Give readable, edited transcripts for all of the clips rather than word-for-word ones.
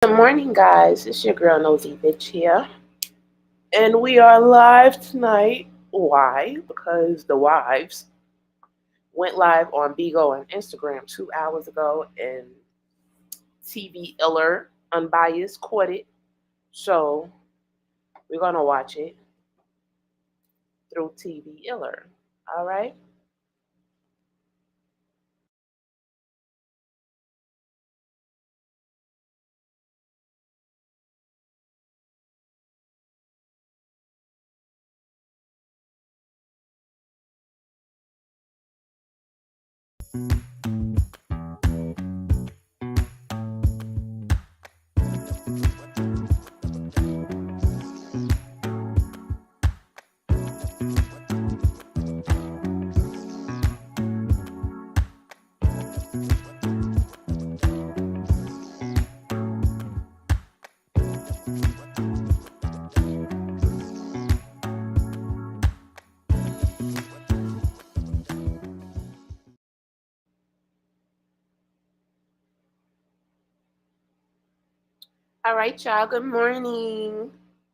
Good morning, guys. It's your girl Nosy Bitch here, and we are live tonight. Why? Because the wives went live on Bigo and Instagram 2 hours ago, and TV Iller Unbiased caught it. So we're gonna watch it through TV Iller. All right. All right, y'all. Good morning.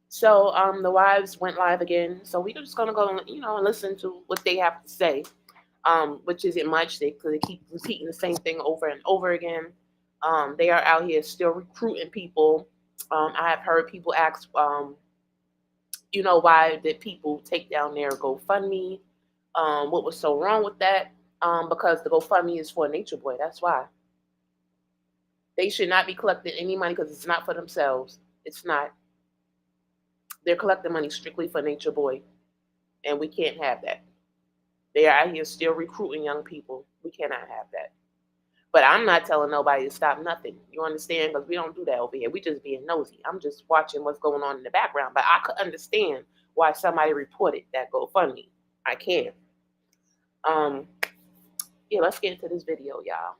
So the wives went live again. So we're just gonna go, and listen to what they have to say. Which isn't much because they keep repeating the same thing over and over again. They are out here still recruiting people. I have heard people ask, why did people take down their GoFundMe? What was so wrong with that? Because the GoFundMe is for Nature Boy. That's why they should not be collecting any money because it's not for themselves. It's not. They're collecting money strictly for Nature Boy, and we can't have that. They are out here still recruiting young people. We cannot have that. But I'm not telling nobody to stop nothing. You understand? Because we don't do that over here. We just being nosy. I'm just watching what's going on in the background. But I could understand why somebody reported that GoFundMe. I can. Um, yeah, let's get into this video, y'all.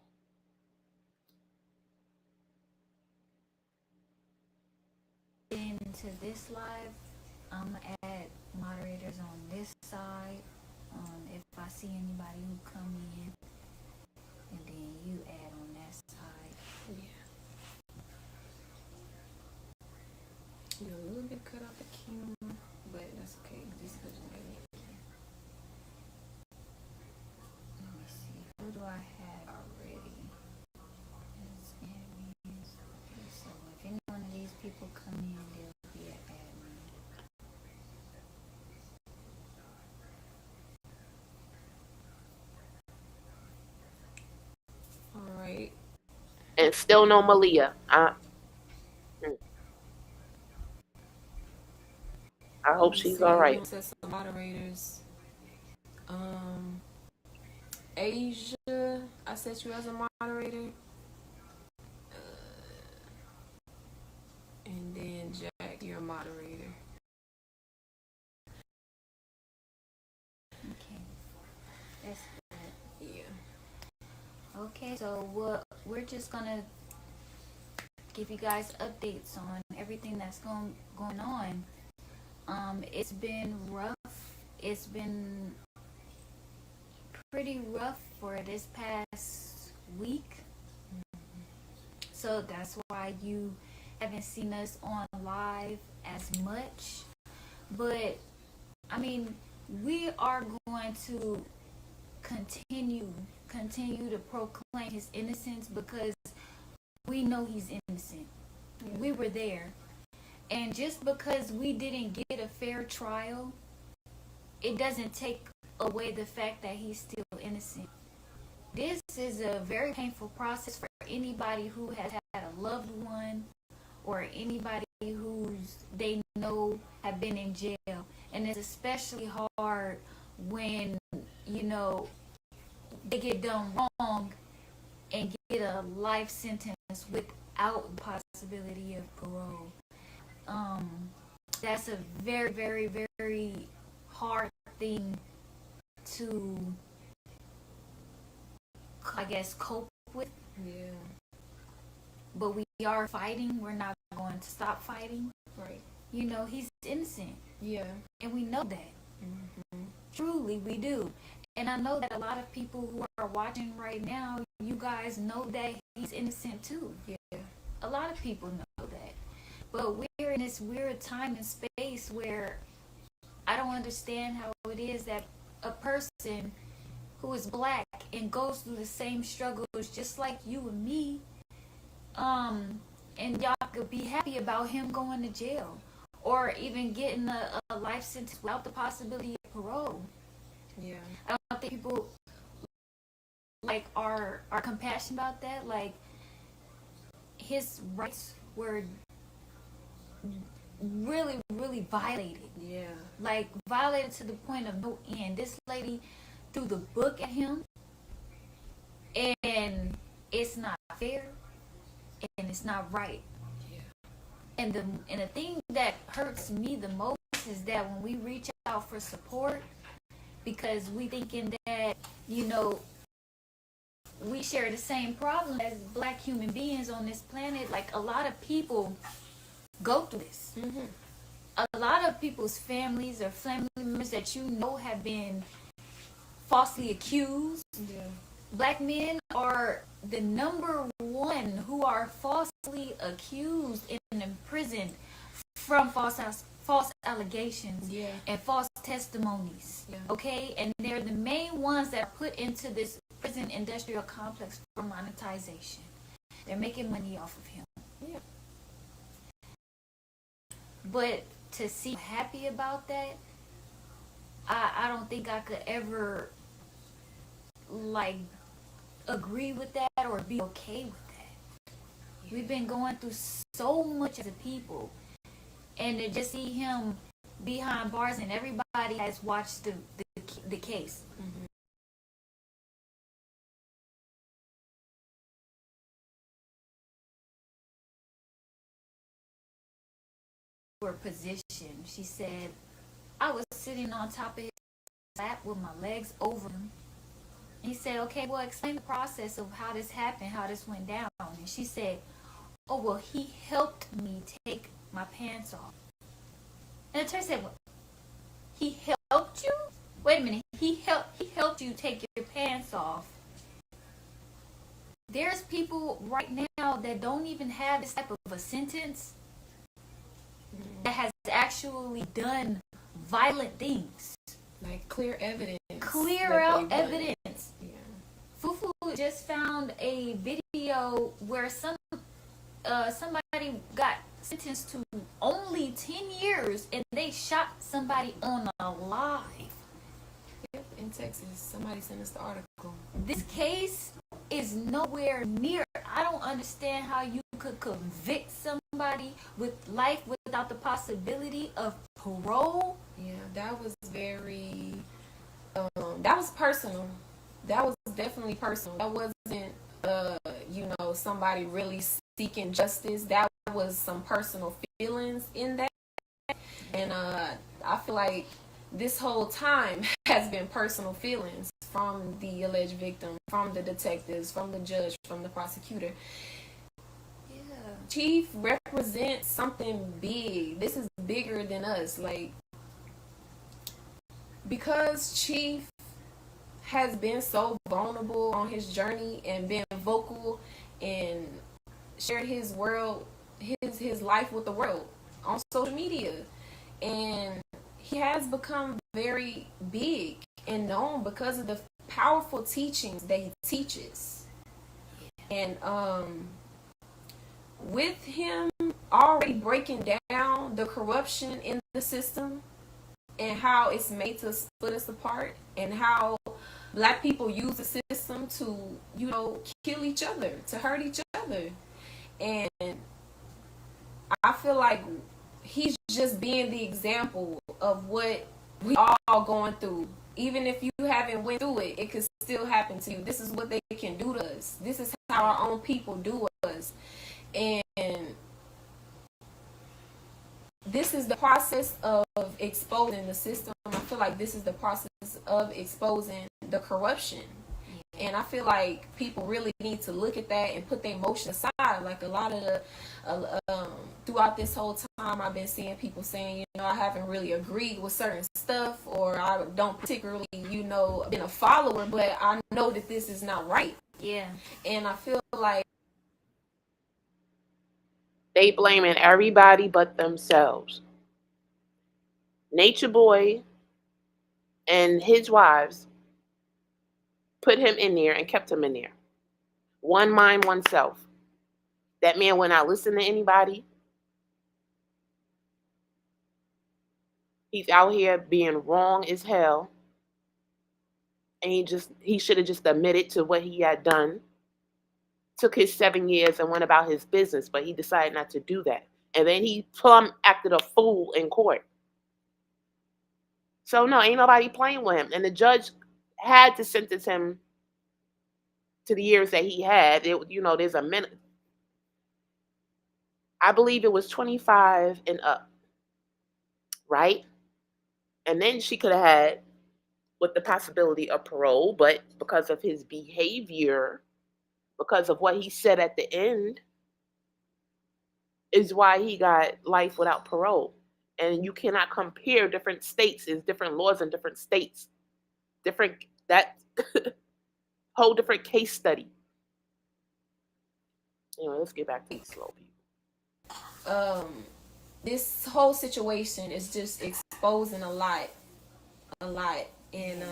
Into this live, I'm gonna add moderators on this side. If I see anybody who come in, and then you add on that side. Yeah. You're a little bit cut off the camera, but that's okay. Just because you made it. Let me see. Who do I have already? As admins. Okay, so if any one of these people come in, they'll be an admin. All right. And still no Malia. I Let hope me she's see. all We're right. gonna set some moderators. Um, Asia, I set you as a moderator. And then Jack, you're a moderator. Okay, that's good. Yeah. Okay, so we're just gonna give you guys updates on everything that's going on. It's been rough. It's been pretty rough for this past week. So that's why you haven't seen us on live as much. But I mean, we are going to continue to proclaim his innocence because we know he's innocent. Yeah. We were there. And just because we didn't get a fair trial, it doesn't take away the fact that he's still innocent. This is a very painful process for anybody who has had a loved one or anybody who's they know have been in jail. And it's especially hard when, you know, they get done wrong and get a life sentence without the possibility of parole. Um, that's a very, very, very hard thing to, I guess, cope with. Yeah. But we are fighting. We're not going to stop fighting. Right. You know, he's innocent. Yeah. And we know that. Mm-hmm. Truly, we do. And I know that a lot of people who are watching right now, you guys know that he's innocent too. Yeah. A lot of people know that. But we're in this weird time and space where I don't understand how it is that a person who is black and goes through the same struggles just like you and me, and y'all could be happy about him going to jail or even getting a life sentence without the possibility of parole. Yeah. I don't think people like are compassionate about that. Like, his rights were really, really violated. Yeah. Like, violated to the point of no end. This lady threw the book at him, and it's not fair, and it's not right. Yeah. And the thing that hurts me the most is that when we reach out for support, because we thinking that, you know, we share the same problem as black human beings on this planet. Like, a lot of people go through this. Mm-hmm. A lot of people's families or family members that you know have been falsely accused. Yeah. Black men are the number one who are falsely accused and imprisoned from false allegations, Yeah. and false testimonies. Yeah. Okay, and they're the main ones that are put into this prison industrial complex for monetization. They're making money off of him. Yeah. But to see happy about that, I don't think I could ever like agree with that or be okay with that. We've been going through so much as a people, and to just see him behind bars, and everybody has watched the case. Mm-hmm. Her position, she said, I was sitting on top of his lap with my legs over him. He said, okay, well, explain the process of how this happened, how this went down. And she said, oh, well, he helped me take my pants off. And the attorney said, well, he helped you? Wait a minute, he helped you take your pants off. There's people right now that don't even have this type of a sentence that has actually done violent things. Like clear evidence. Clear out evidence. Yeah. Fufu just found a video where somebody got sentenced to only 10 years and they shot somebody on alive. Yep, in Texas. Somebody sent us the article. This case is nowhere near. I don't understand how you could convict somebody with life without the possibility of parole. Yeah, that was very, that was personal. That was definitely personal. That wasn't, somebody really seeking justice. That was some personal feelings in that. And I feel like this whole time has been personal feelings from the alleged victim, from the detectives, from the judge, from the prosecutor. Yeah. Chief represents something big. This is bigger than us. Like, because Chief has been so vulnerable on his journey and been vocal and shared his life with the world on social media, and he has become very big and known because of the powerful teachings that he teaches. And with him already breaking down the corruption in the system and how it's made to split us apart, and how black people use the system to, kill each other, to hurt each other. And I feel like he's just being the example of what we all going through. Even if you haven't went through it, it could still happen to you. This is what they can do to us. This is how our own people do us. And this is the process of exposing the system. I feel like this is the process of exposing the corruption. And I feel like people really need to look at that and put their emotion aside. Like, a lot of the, throughout this whole time, I've been seeing people saying, I haven't really agreed with certain stuff, or I don't particularly, been a follower, but I know that this is not right. Yeah. And I feel like They blaming everybody but themselves. Nature Boy and his wives put him in there and kept him in there. One mind, oneself. That man will not listen to anybody. He's out here being wrong as hell. And he should have just admitted to what he had done. Took his 7 years and went about his business, but he decided not to do that. And then he plumb acted a fool in court. So no, ain't nobody playing with him. And the judge had to sentence him to the years that he had. There's a minute. I believe it was 25 and up, right? And then she could have had with the possibility of parole, but because of his behavior, because of what he said at the end, is why he got life without parole. And you cannot compare different states. There's different laws in different states. That whole different case study. Anyway, let's get back to the slow people. This whole situation is just exposing a lot, and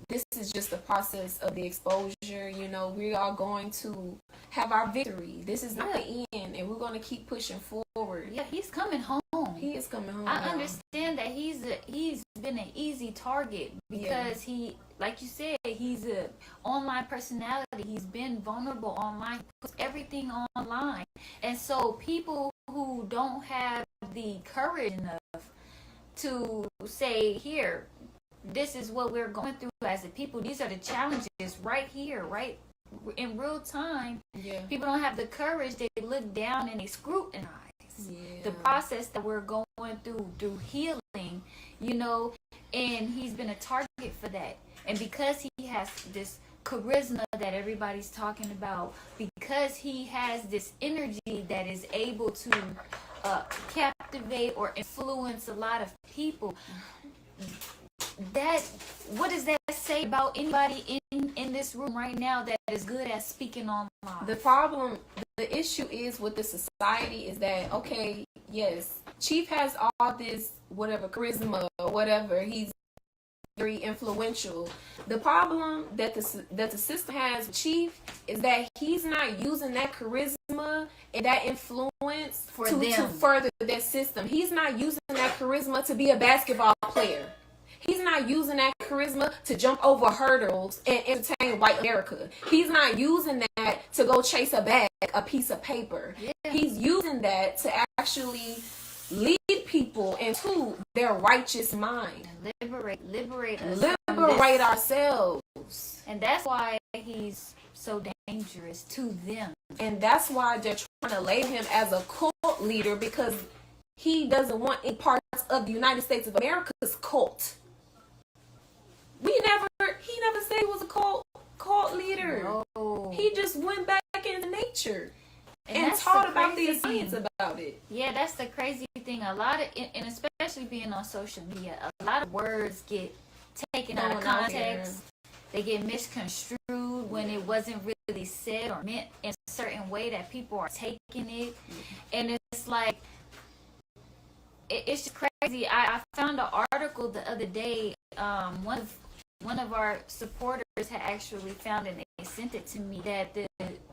this is just the process of the exposure. We are going to have our victory. This is not the end, and we're going to keep pushing forward. Yeah, he's coming home. He is coming home. I understand that he's been an easy target because he, like you said, he's a online personality. He's been vulnerable online, puts everything online, and so people who don't have the courage enough to say, here, this is what we're going through as a people. These are the challenges right here, right in real time. Yeah. People don't have the courage. They look down and they scrutinize the process that we're going through healing, and he's been a target for that. And because he has this charisma that everybody's talking about, because he has this energy that is able to captivate or influence a lot of people, what does that say about anybody in this room right now that is good at speaking online? The issue is with the society is that, okay, yes, Chief has all this whatever charisma or whatever, he's very influential. The problem that the system has with Chief is that he's not using that charisma and that influence to further that system. He's not using that charisma to be a basketball player. He's not using that charisma to jump over hurdles and entertain white America. He's not using that to go chase a bag, a piece of paper. Yeah. He's using that to actually lead people into their righteous mind. Liberate us. Liberate ourselves. And that's why he's so dangerous to them. And that's why they're trying to label him as a cult leader, because he doesn't want any parts of the United States of America's cult. He never said he was a cult leader. No. He just went back into nature and taught about the science about it. Yeah, that's the crazy thing. A lot of, and especially being on social media, a lot of words get taken out of context. They get misconstrued when it wasn't really said or meant in a certain way that people are taking it. And it's like, it's just crazy. I found an article the other day. One of our supporters had actually found it, and they sent it to me, that the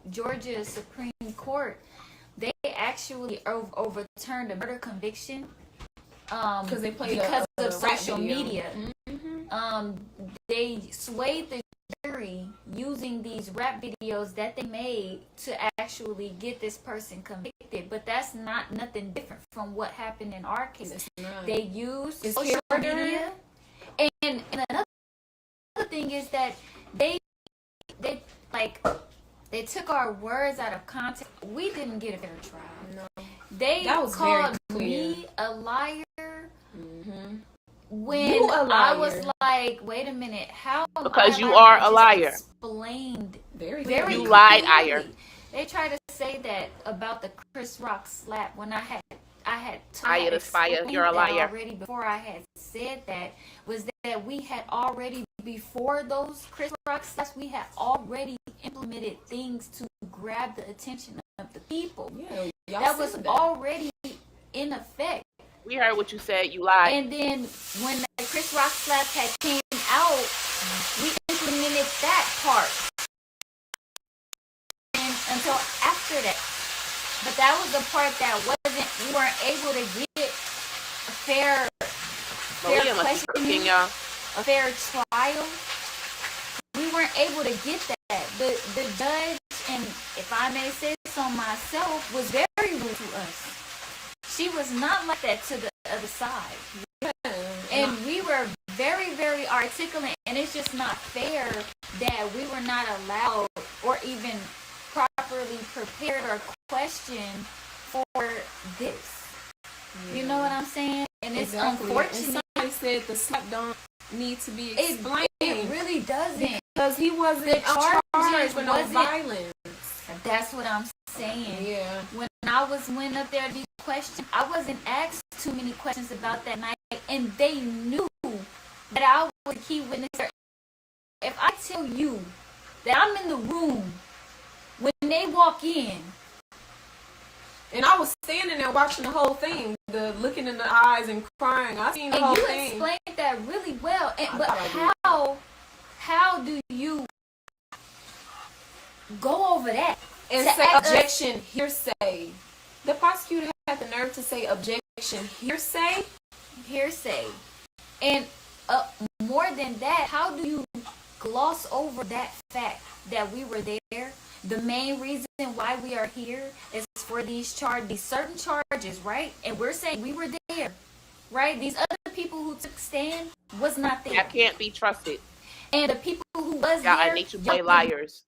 Georgia Supreme Court, they actually overturned a murder conviction because of social media. Mm-hmm. They swayed the jury using these rap videos that they made to actually get this person convicted, but that's nothing different from what happened in our case. They used social media, and another thing is that they took our words out of context. We didn't get a fair trial. No. They called me a liar. Mm-hmm. When I was like, wait a minute, how? Because you are a liar. Explained very you lied, liar. They tried to say that about the Chris Rock slap when I had you're a liar. Already before I had said that, was that we had already, before those Chris Rock slaps, we had already implemented things to grab the attention of the people. Yeah, Y'all that was said already in effect. We heard what you said. You lied. And then when the Chris Rock slap had came out, we implemented that part. And until after that. But that was the part that we weren't able to get a fair questioning, a fair trial. We weren't able to get that. The judge, and if I may say so myself, was very rude to us. She was not like that to the other side. And we were very, very articulate, and it's just not fair that we were not allowed or even properly prepared or questioned for this. You know what I'm saying? And it's unfortunate. And somebody said the slap don't need to be explained. It really doesn't. Because he wasn't charged for no violence. That's what I'm saying. Yeah. When I went up there to be questioned, I wasn't asked too many questions about that night, and they knew that I was a key witness. If I tell you that I'm in the room when they walk in, and I was standing there watching the whole thing, looking in the eyes and crying. I seen the whole thing. And you explained that really well. But how do you go over that and say objection hearsay? The prosecutor had the nerve to say objection hearsay. And more than that, how do you gloss over that fact that we were there? The main reason why we are here is for these certain charges, right? And we're saying we were there, right? These other people who took stand was not there. That can't be trusted. And the people who was y'all there, are nature boy liars.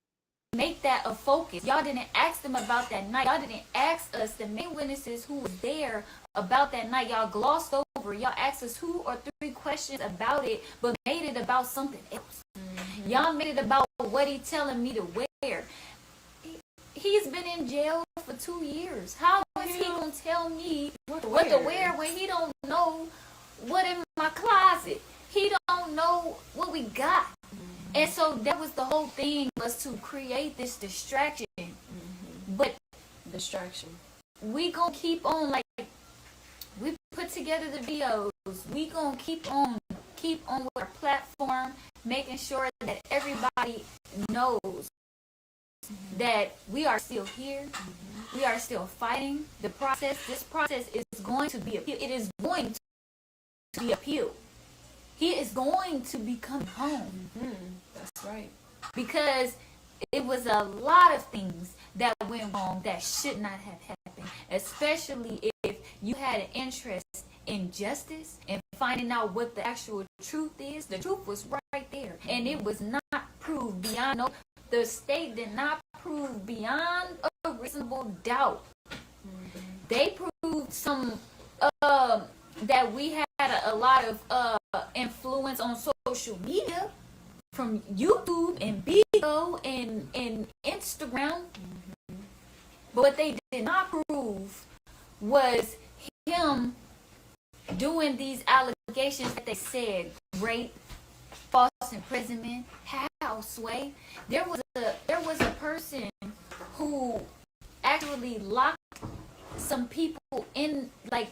Make that a focus. Y'all didn't ask them about that night. Y'all didn't ask us, the main witnesses who was there, about that night. Y'all glossed over. Y'all asked us 2 or 3 questions about it, but made it about something else. Mm-hmm. Y'all made it about what he telling me to wear. He's been in jail for 2 years. How is he gonna tell me what to wear when he don't know what in my closet? He don't know what we got. Mm-hmm. And so that was the whole thing, was to create this distraction. Mm-hmm. But we gonna keep on, like, we put together the videos. We gonna keep on with our platform, making sure that everybody knows that we are still here. Mm-hmm. We are still fighting the process. This process is going to be appealed. It is going to be appealed. He is going to be coming home. Mm-hmm. That's right. Because it was a lot of things that went wrong that should not have happened. Especially if you had an interest in justice and finding out what the actual truth is. The truth was right there. And it was not proved beyond the state did not prove beyond a reasonable doubt. Mm-hmm. They proved some that we had a lot of influence on social media, from YouTube and Bigo and Instagram. Mm-hmm. But what they did not prove was him doing these allegations that they said: rape, false imprisonment. How, Sway? There was a person who actually locked some people in, like,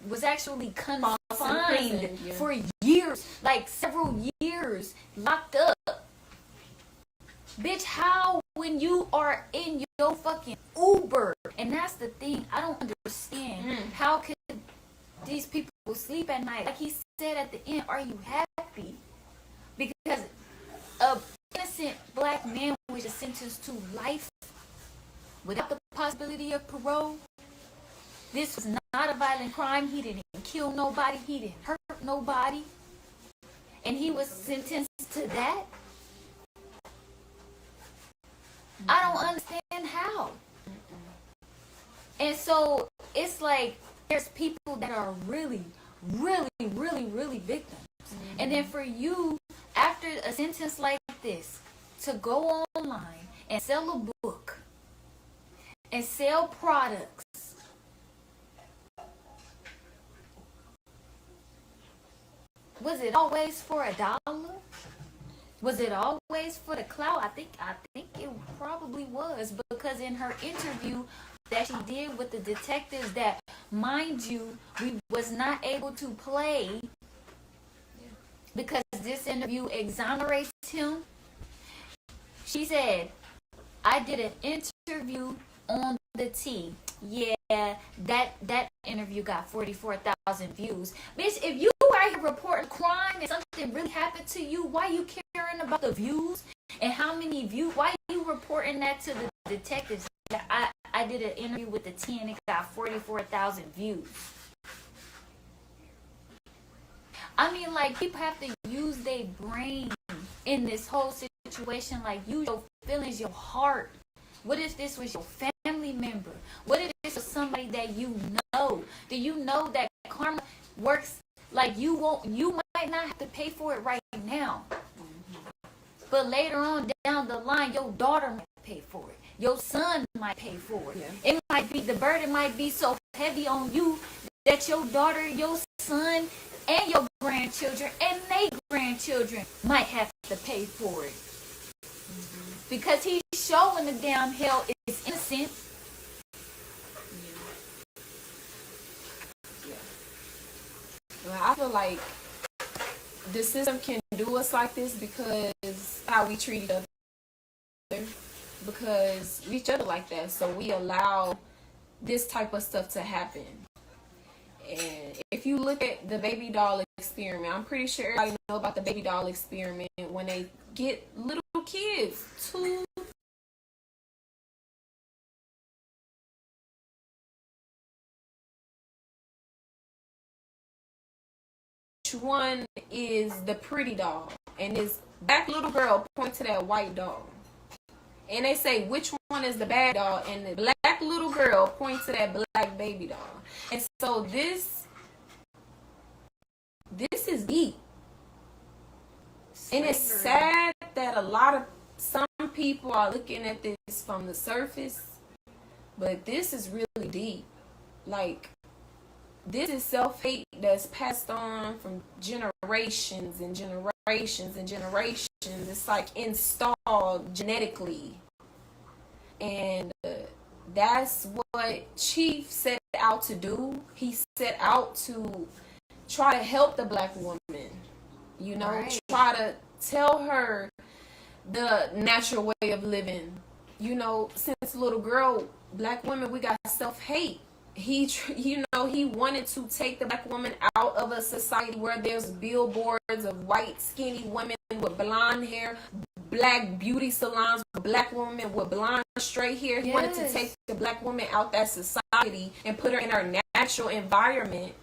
was actually confined for years, like several years, locked up. Bitch, how, when you are in your fucking Uber? And that's the thing, I don't understand. How could these people sleep at night? Like he said at the end, are you happy? Because a innocent black man was just sentenced to life without the possibility of parole. This was not a violent crime. He didn't kill nobody. He didn't hurt nobody. And he was sentenced to that? I don't understand how. And so it's like there's people that are really, really, really, really victims. Mm-hmm. And then for you, after a sentence like this, to go online and sell a book and sell products, was it always for $1? Was it always for the clout? I think it probably was, because in her interview, that she did with the detectives that, mind you, we was not able to play because this interview exonerates him. She said, I did an interview on the T. Yeah, that interview got 44,000 views. Bitch, if you out here reporting crime and something really happened to you, why you caring about the views and how many views? Why you reporting that to the detectives? I did an interview with the T and it got 44,000 views. I mean, like, people have to use their brain in this whole situation. Like, use your feelings, your heart. What if this was your family member? What if this was somebody that you know? Do you know that karma works? Like, you might not have to pay for it right now, but later on down the line, your daughter might pay for it. Your son might pay for it. Yeah. It might be, the burden might be so heavy on you that your daughter, your son, and your grandchildren and their grandchildren might have to pay for it. Because he's showing the damn hell is innocent. Well, I feel like the system can do us like this because how we treat each other. Because we treat each other like that. So we allow this type of stuff to happen. And if you look at the baby doll experiment, I'm pretty sure everybody know about the baby doll experiment when they get little kids to one is the pretty doll, and this black little girl point to that white doll, and they say which one is the bad doll, and the black little girl point to that black baby doll. And so this is deep, and it's sad that some people are looking at this from the surface, but this is really deep. Like, this is self-hate that's passed on from generations and generations and generations. It's like installed genetically. And that's what Chief set out to do. He set out to try to help the black woman. You know, right. Try to tell her the natural way of living. You know, since little girl, black women, we got self-hate. He wanted to take the black woman out of a society where there's billboards of white skinny women with blonde hair, black beauty salons with black women with blonde straight hair. He wanted to take the black woman out that society and put her in her natural environment.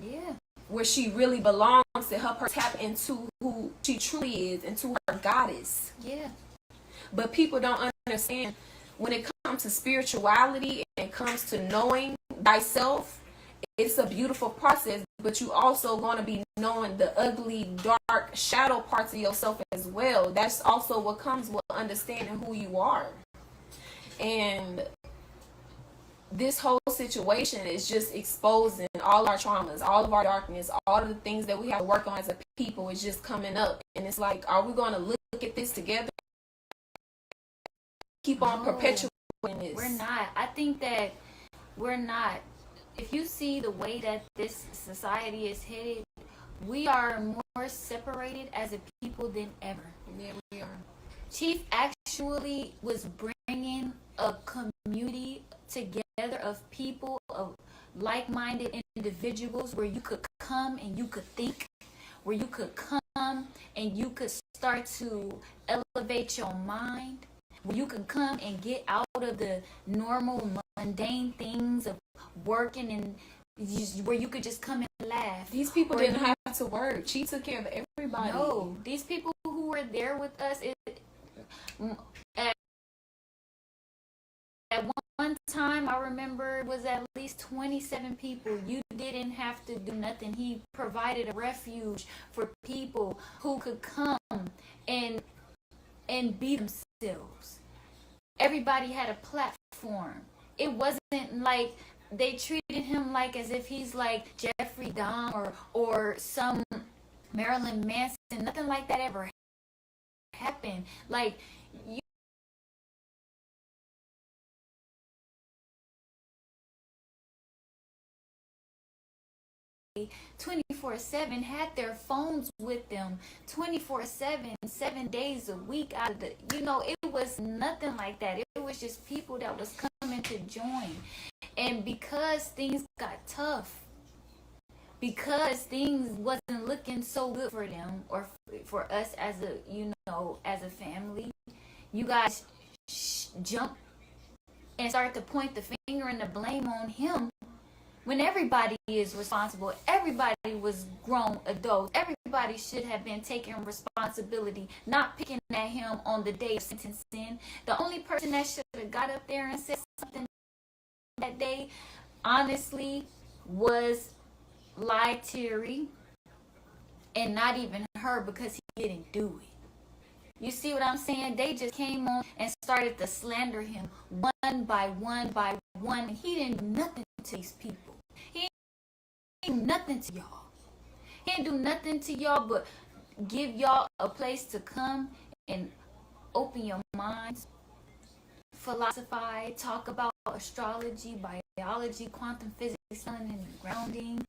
Yeah. Where she really belongs, to help her tap into who she truly is, into her goddess. Yeah. But people don't understand, when it comes to spirituality and it comes to knowing thyself, it's a beautiful process, but you also going to be knowing the ugly, dark, shadow parts of yourself as well. That's also what comes with understanding who you are. And this whole situation is just exposing all our traumas, all of our darkness, all of the things that we have to work on as a people is just coming up. And it's like, are we going to look at this together? Keep on perpetuating this. We're not. I think that we're not. If you see the way that this society is headed, we are more separated as a people than ever. Yeah, we are. Chief actually was bringing a community together of people, of like-minded individuals, where you could come and you could think, where you could come and you could start to elevate your mind, where you can come and get out of the normal mundane things of working, and where you could just come and laugh. These people didn't have to work. She took care of everybody. No, these people who were there with us, at one time, I remember it was at least 27 people. You didn't have to do nothing. He provided a refuge for people who could come and be themselves. Everybody had a platform. It wasn't like they treated him like as if he's like Jeffrey Dahmer or some Marilyn Manson. Nothing like that ever happened. Like, 24/7, had their phones with them 24/7, 7 days a week out of the, it was nothing like that. It was just people that was coming to join. And because things got tough, because things wasn't looking so good for them or for us as a family, you guys jump and start to point the finger and the blame on him when everybody is responsible. Everybody was grown adults. Everybody should have been taking responsibility, not picking at him on the day of sentencing. The only person that should have got up there and said something that day, honestly, was Terry, and not even her, because he didn't do it. You see what I'm saying? They just came on and started to slander him one by one by one. He didn't do nothing to these people. He didn't do nothing to y'all. He didn't do nothing to y'all but give y'all a place to come and open your minds, philosophize, talk about astrology, biology, quantum physics, sun and grounding.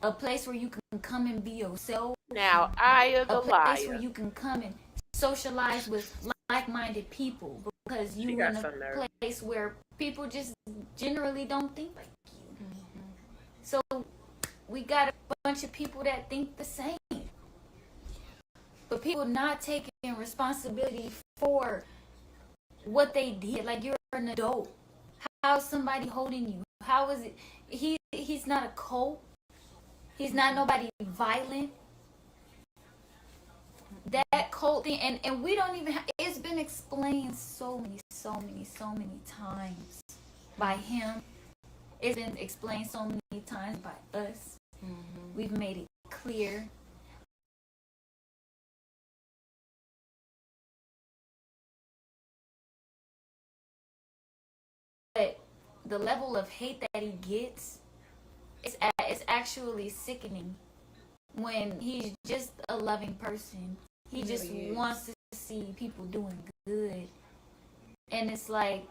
A place where you can come and be yourself. Now, I am a place liar. where you can come and socialize with like-minded people, because you in a place where people just generally don't think like you. Mm-hmm. So we got a bunch of people that think the same, but people not taking responsibility for what they did. Like, you're an adult. How's somebody holding you? How is it? He's not a cult. He's not nobody violent. That cult thing, and we don't even it's been explained so many times by him. It's been explained so many times by us. Mm-hmm. We've made it clear. But the level of hate that he gets, it's actually sickening, when he's just a loving person. He just wants to see people doing good. And it's like,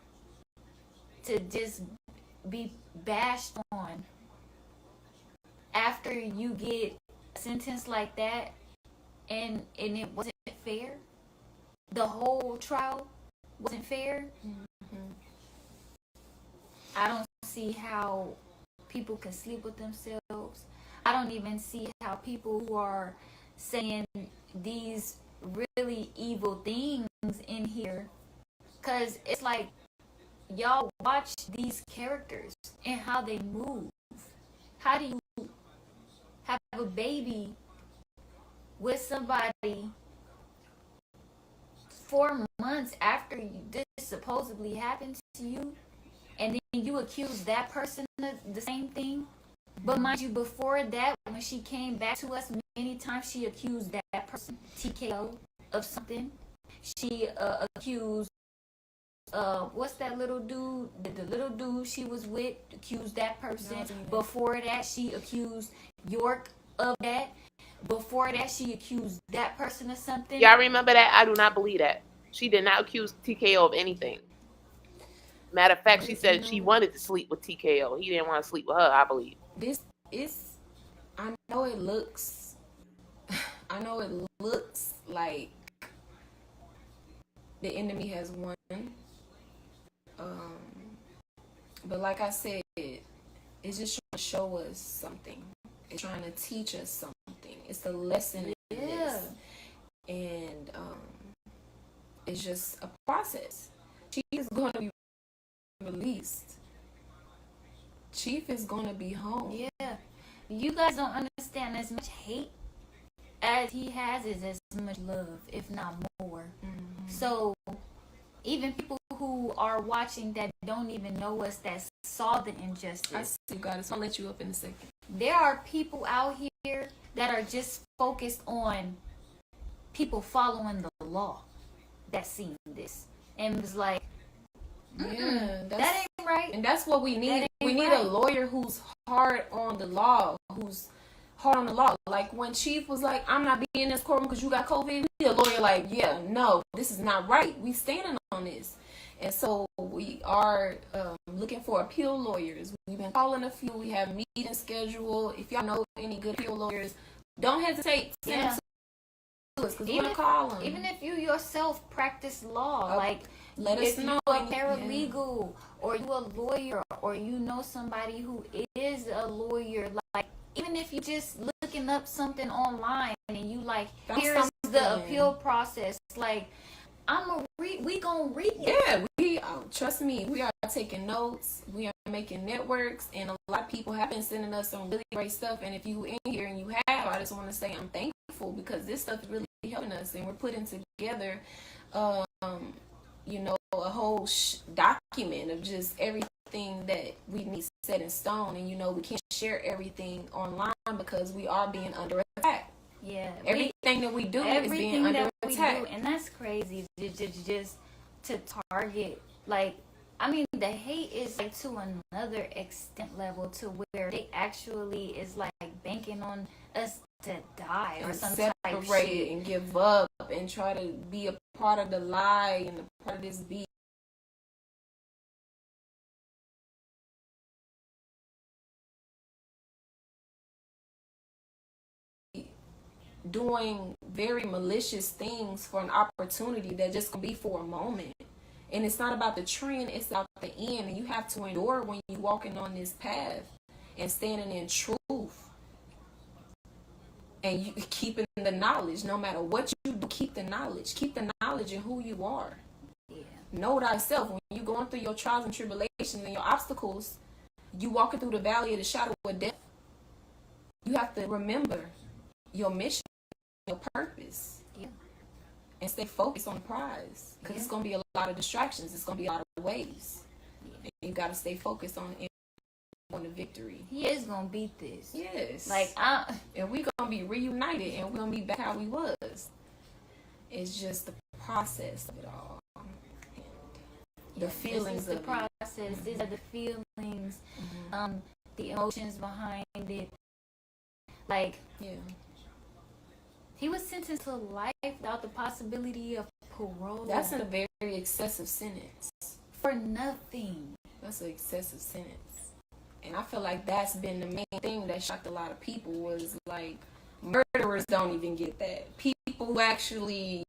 to just be bashed on after you get a sentence like that, and it wasn't fair. The whole trial wasn't fair. Mm-hmm. I don't see how people can sleep with themselves. I don't even see how people who are saying these really evil things in here, because it's like, y'all watch these characters and how they move. How do you have a baby with somebody 4 months after this supposedly happened to you, and then you accuse that person of the same thing? But mind you, before that, when she came back to us many times, she accused that person, TKO, of something. She accused, what's that little dude? The little dude she was with, accused that person. Before that, she accused York of that. Before that, she accused that person of something. Y'all remember that? I do not believe that. She did not accuse TKO of anything. Matter of fact, she said she wanted to sleep with TKO. He didn't want to sleep with her, I believe. I know it looks like the enemy has won. But like I said, it's just trying to show us something. It's trying to teach us something. It's a lesson in this. And it's just a process. Chief is going to be released. Chief is going to be home. Yeah. You guys don't understand, as much hate as he has is as much love, if not more. Mm-hmm. So even people who are watching that don't even know us, that saw the injustice. I see you guys. I'll let you up in a second. There are people out here that are just focused on people following the law that seen this and was like, yeah, that ain't right. And that's what we need. We need a lawyer who's hard on the law, Like when Chief was like, I'm not being in this courtroom because you got COVID, we need a lawyer like, yeah, no, this is not right. We standing on this. And so we are looking for appeal lawyers. We've been calling a few. We have meetings scheduled. If y'all know any good appeal lawyers, don't hesitate. Send them to us, because we're going to call them. Even if you yourself practice law, like let us know. If you're a paralegal, or you a lawyer, or you know somebody who is a lawyer, like even if you just looking up something online and you like, here's the appeal process, like we gonna read it. Yeah, we trust me, we are taking notes, we are making networks, and a lot of people have been sending us some really great stuff. And if you in here and you have, I just want to say I'm thankful, because this stuff is really helping us, and we're putting together a whole document of just everything that we need set in stone. And we can't share everything online because we are being under attack. Yeah, everything that we do is being under attack, and that's crazy. Just to target, like, I mean, the hate is like to another extent level, to where they actually is like banking on us to die or some type shit, and give up and try to be a part of the lie and a part of this beat. Doing very malicious things for an opportunity that just gonna be for a moment. And it's not about the trend, it's about the end. And you have to endure when you're walking on this path and standing in truth. And you keeping the knowledge. No matter what you do, keep the knowledge. Keep the knowledge in who you are. Yeah. Know thyself. When you're going through your trials and tribulations and your obstacles, you walking through the valley of the shadow of death, you have to remember your mission, your purpose. Yeah. And stay focused on the prize. Because it's going to be a lot of distractions. It's going to be a lot of ways. Yeah. And you got to stay focused on the victory. He is going to beat this. Yes. Like, and we're going to be reunited, and we're going to be back how we was. It's just the process of it all. And the feelings of the process. Mm-hmm. These are the feelings, mm-hmm. The emotions behind it. Like, yeah. He was sentenced to life without the possibility of parole. That's a very excessive sentence. For nothing. That's an excessive sentence. And I feel like that's been the main thing that shocked a lot of people, was like, murderers don't even get that. People who actually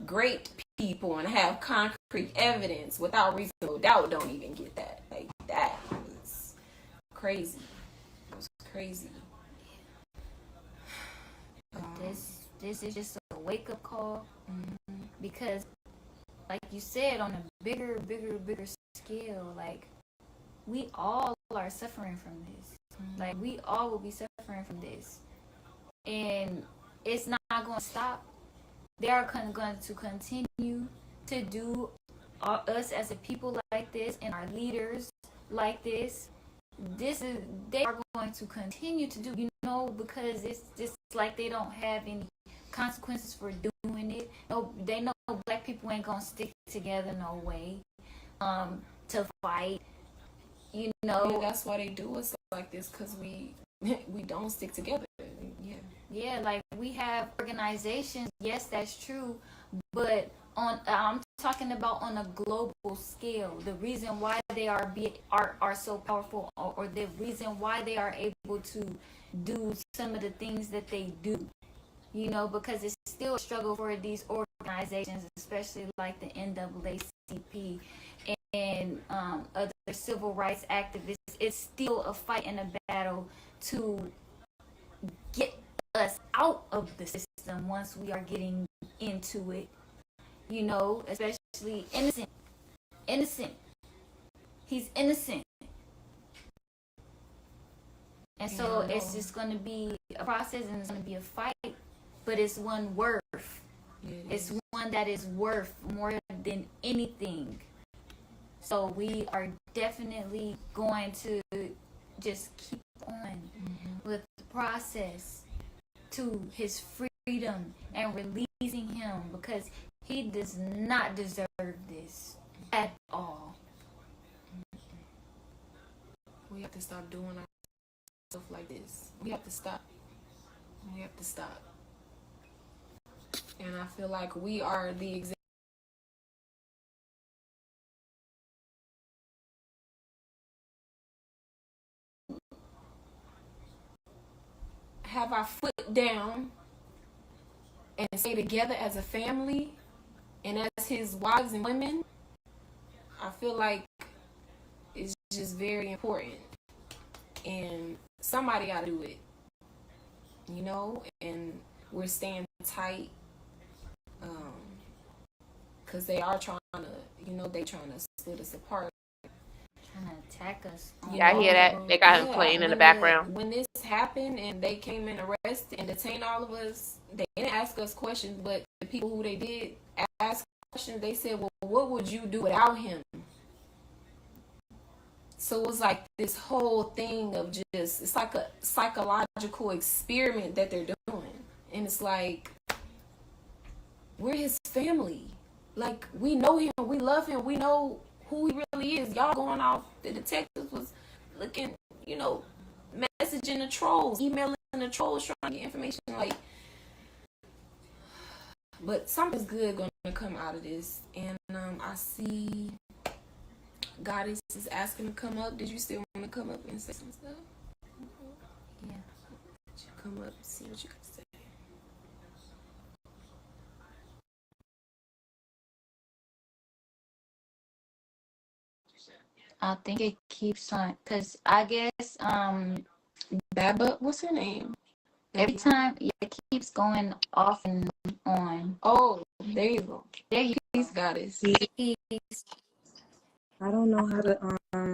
great people and have concrete evidence without reasonable doubt don't even get that. Like, that was crazy. It was crazy. This is just a wake-up call, mm-hmm. because, like you said, on a bigger scale, like, we all are suffering from this. Mm-hmm. Like, we all will be suffering from this, and it's not going to stop. They are going to continue to do us as a people like this, and our leaders like this. They are going to continue to do, because it's just like they don't have any consequences for doing it. No, they know black people ain't gonna stick together no way to fight. Yeah, that's why they do us like this, because we don't stick together. Yeah, like, we have organizations. Yes, that's true, but I'm talking about on a global scale. The reason why they are so powerful, or the reason why they are able to do some of the things that they do, because it's still a struggle for these organizations, especially like the NAACP and other civil rights activists. It's still a fight and a battle to get us out of the system once we are getting into it. Especially innocent. He's innocent. And so it's just going to be a process, and it's going to be a fight, but it's one worth. It's one that is worth more than anything. So we are definitely going to just keep on with the process to his freedom and releasing him, because he does not deserve this at all. We have to stop doing our stuff like this. We have to stop. And I feel like we are the example have our foot down and stay together as a family and as his wives and women, I feel like it's just very important. And somebody got to do it, you know, and we're staying tight because they are trying to, you know, they trying to split us apart. Trying to attack us. Yeah, I hear that. They got him playing in the background. When this happened and they came and arrested and detained all of us, they didn't ask us questions, but the people who they did ask questions, they said, well, what would you do without him? So it was like this whole thing of just, it's like a psychological experiment that they're doing. And it's like, we're his family. Like, we know him, we love him, we know who he really is. Y'all going off, the detectives was looking, you know, messaging the trolls, emailing the trolls, trying to get information. Like, but something's good going to come out of this. And I see Goddess is asking to come up. Did you still want to come up and say some stuff? Yeah. Did you come up and see what you can say? I think it keeps on, because I guess Baba, what's her name? every time it keeps going off and on. Oh, there you go. There you Peace, Goddess. Peace. I don't know how to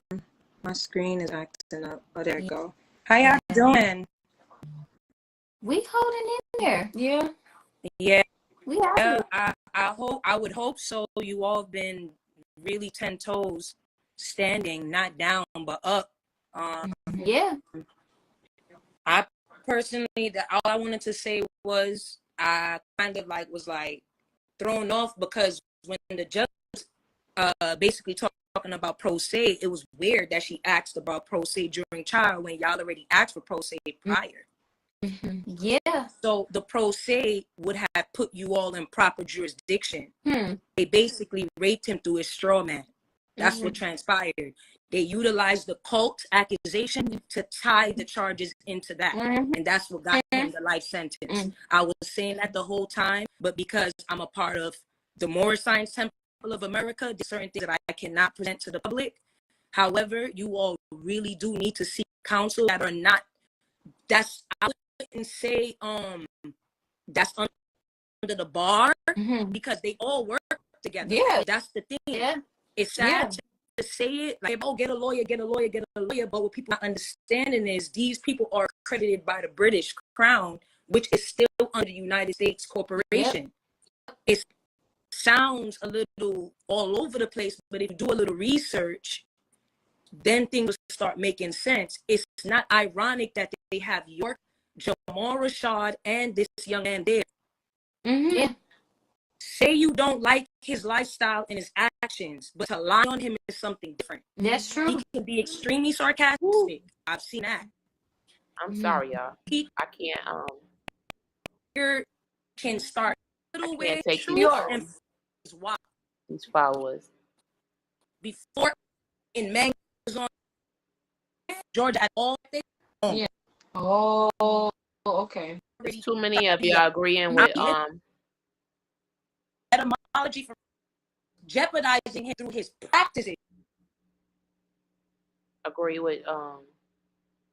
my screen is acting up. Oh, there you go. How y'all doing? We holding in there. Yeah. Yeah, We have I would hope so. You all have been really 10 toes standing, not down but up. Yeah. I personally, all I wanted to say was I kind of was thrown off because when the judge basically talking about pro se, it was weird that she asked about pro se during trial when y'all already asked for pro se prior. Yeah. So the pro se would have put you all in proper jurisdiction. They basically raped him through his straw man. That's what transpired. They utilized the cult accusation to tie the charges into that. And that's what got him the life sentence. I was saying that the whole time, but because I'm a part of the Moorish Science Temple of America, there's certain things that I cannot present to the public. However, you all really do need to seek counsel that are not, I wouldn't say that's under the bar because they all work together. Yeah. That's the thing. Yeah. It's sad to say it, like, oh, get a lawyer. But what people are not understanding is these people are accredited by the British Crown, which is still under the United States Corporation. It sounds a little all over the place, but if you do a little research, then things will start making sense. It's not ironic that they have York, Jamal Rashad, and this young man there. Yeah. Say you don't like his lifestyle and his actions, but to lie on him is something different. That's true. He can be extremely sarcastic. I've seen that. I'm sorry, y'all. I can't. Here can start a little can't way take truth these, and why these followers. before in man was on Georgia at all. Yeah. Oh, okay. There's too many of y'all agreeing with etymology for jeopardizing him through his practices. agree with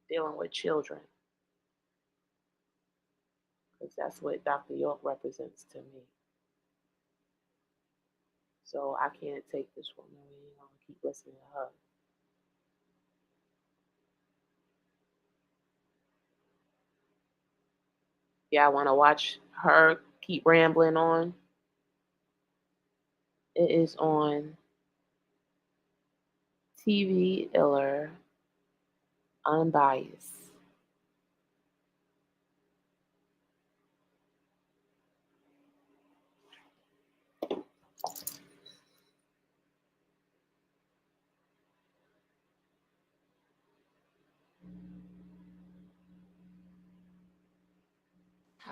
dealing with children, because that's what Dr. York represents to me. So I can't take this woman. We ain't gonna keep listening to her. Yeah, I want to watch her keep rambling on. It is on TV Iller, unbiased.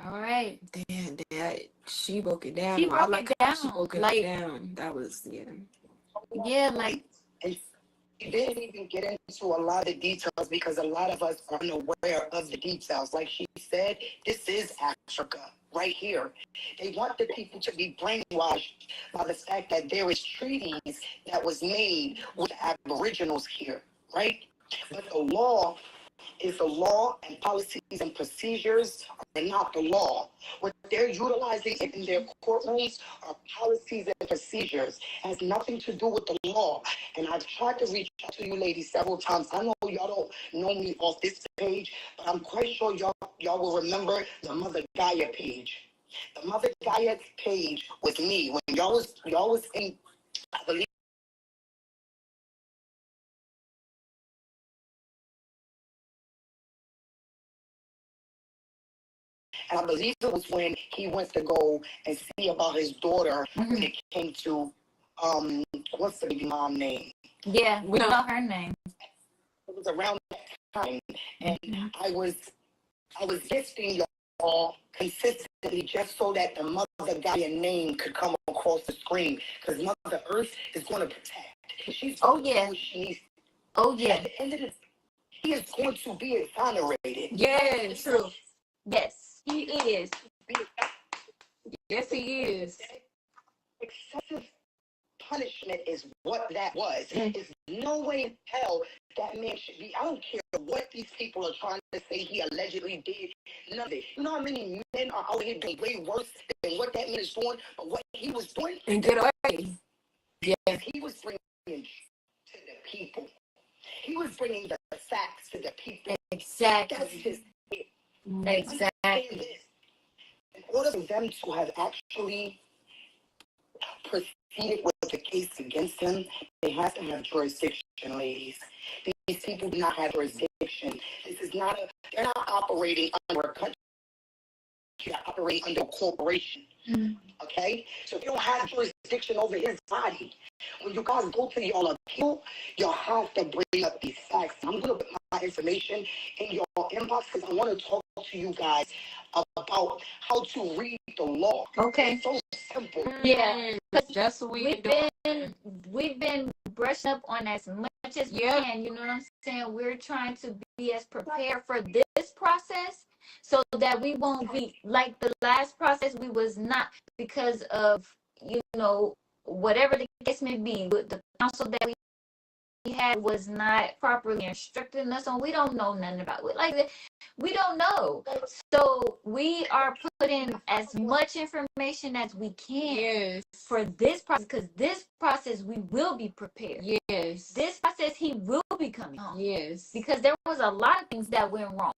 All right. Damn, she broke it down. She broke I like it how down. she broke it Like, down. That was yeah, like didn't even get into a lot of the details because a lot of us are unaware of the details. Like she said, this is Africa right here. They want the people to be brainwashed by the fact that there is treaties that was made with Aboriginals here, right? But the law is the law, and policies and procedures are not the law. What they're utilizing in their courtrooms are policies and procedures. It has nothing to do with the law. And I've tried to reach out to you ladies several times. I know y'all don't know me off this page, but I'm quite sure y'all will remember the Mother Gaia page. The Mother Gaia page was me when y'all was in, I believe. And I believe it was when he went to go and see about his daughter when it came to, what's the baby mom name? Yeah, we know her name. It was around that time. And I was gifting y'all consistently just so that the Mother Gaia name could come across the screen. Because Mother Earth is going to protect. She's going to do what she needs. Oh, yeah. At the end of the day, he is going to be exonerated. Yes. True. Yes. He is. Yes, he is. Excessive punishment is what that was. There's no way in hell that man should be. I don't care what these people are trying to say he allegedly did. None of it. You know how many men are out here doing way worse than what that man is doing, but what he was doing And get away. Yeah, he was bringing to the people. He was bringing the facts to the people. Exactly. That's just it. Exactly. In order for them to have actually proceeded with the case against him, they have to have jurisdiction, ladies. These people do not have jurisdiction. This is not they're not operating under a country. They're operating under a corporation. Okay? So they don't have jurisdiction over his body. When you guys go to your appeal, you'll have to bring up these facts. I'm going to put my information in your inbox because I want to talk to you guys about how to read the law. Okay. It's so simple. Yeah. Just what We've been brushing up on as much as we can. You know what I'm saying? We're trying to be as prepared for this process so that we won't be like the last process. We was not because of whatever the case may be. With the council that we had was not properly instructing us on. We don't know nothing about it. Like we don't know. So we are putting as much information as we can for this process, because this process we will be prepared. Yes. This process he will be coming home. Yes. Because there was a lot of things that went wrong.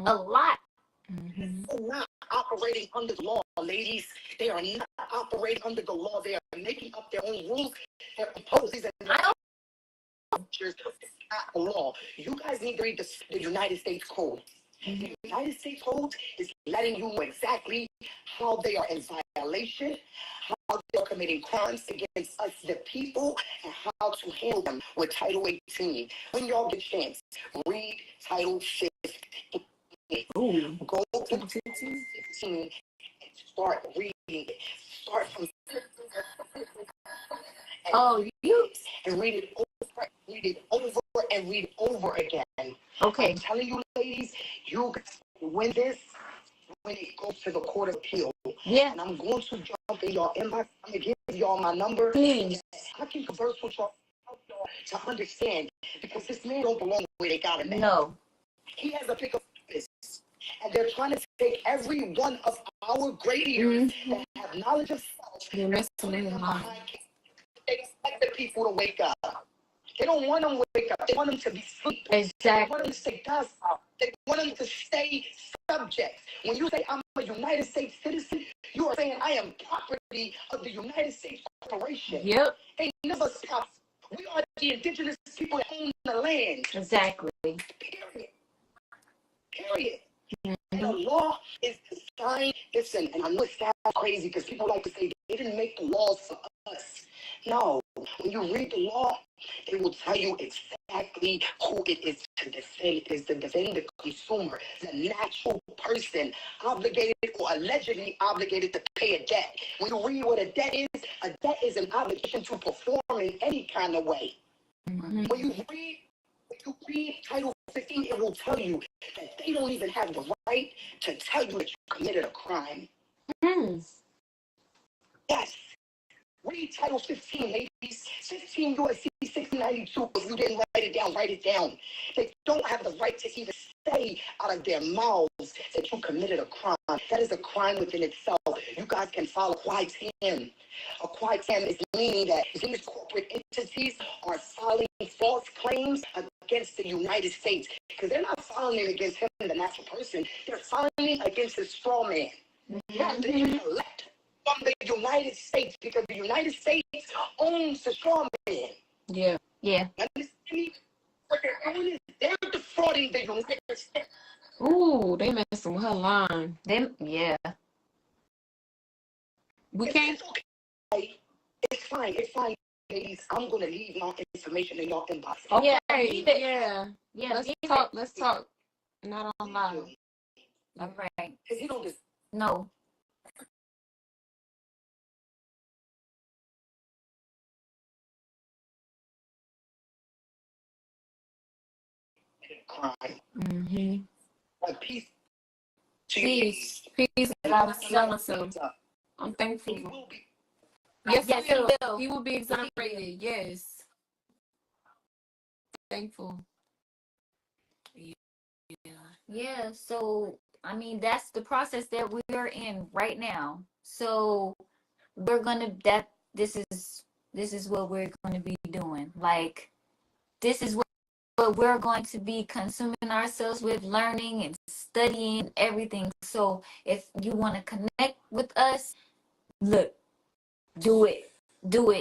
A lot. They're not operating under the law, ladies. They are not operating under the law. They are making up their own rules. They're imposing it's not the law. You guys need to read the United States Code. The United States Code is letting you know exactly how they are in violation, how they are committing crimes against us, the people, and how to handle them with Title 18. When y'all get a chance, read Title 15. Go to 15 and start reading it. Start from and read it over, and read it over again. Okay. I'm telling you, ladies, you win this when it goes to the Court of Appeal. Yeah. And I'm going to jump in y'all inbox. I'm going to give y'all my number. Please. I can converse with y'all to understand, because this man don't belong where they got him at. No. He has a pick of this. And they're trying to take every one of our great ears that have knowledge of self and put it behind. They expect the people to wake up. They don't want them to wake up. They want them to be asleep. Exactly. They want them to stay docile. They want them to stay subject. When you say I'm a United States citizen, you are saying I am property of the United States Corporation. Yep. They never stop. We are the indigenous people that own the land. Exactly. Period. And the law is designed. Listen, and I know it sounds crazy because people like to say they didn't make the laws for us. No, when you read the law, they will tell you exactly who it is to defend. It is to defend the consumer, the natural person obligated or allegedly obligated to pay a debt. When you read what a debt is an obligation to perform in any kind of way. Mm-hmm. When you read Title 15, it will tell you that they don't even have the right to tell you that you committed a crime. Yes. Read Title 15, ladies. 15 U.S.C. 1692. If you didn't write it down, write it down. They don't have the right to even say out of their mouths that you committed a crime. That is a crime within itself. You guys can file a quiet claim. A quiet claim is meaning that these corporate entities are filing false claims against the United States. Because they're not filing against him, the natural person. They're filing against the straw man. That they collect from the United States, because the United States owns the straw man. Yeah. Yeah. Understand me? What they're doing is they're defrauding the United States. Ooh, they messing with her line. Yeah. We can't. It's okay. It's fine, ladies. I'm gonna leave my information in your inbox. Okay. Yeah. Yeah. Leave it. Let's talk. Not on live. All right. Because you don't just No. crime. Mm-hmm. But peace to Peace. you. Peace. God is so. I'm thankful. He will be. Yes, Yes, he he will. will. He will be exonerated. Yes. Thankful. Yeah. So, I mean, that's the process that we're in right now. So we're gonna this is what we're gonna be doing. Like, this is what we're going to be consuming ourselves with, learning and studying everything. So if you want to connect with us, look, do it.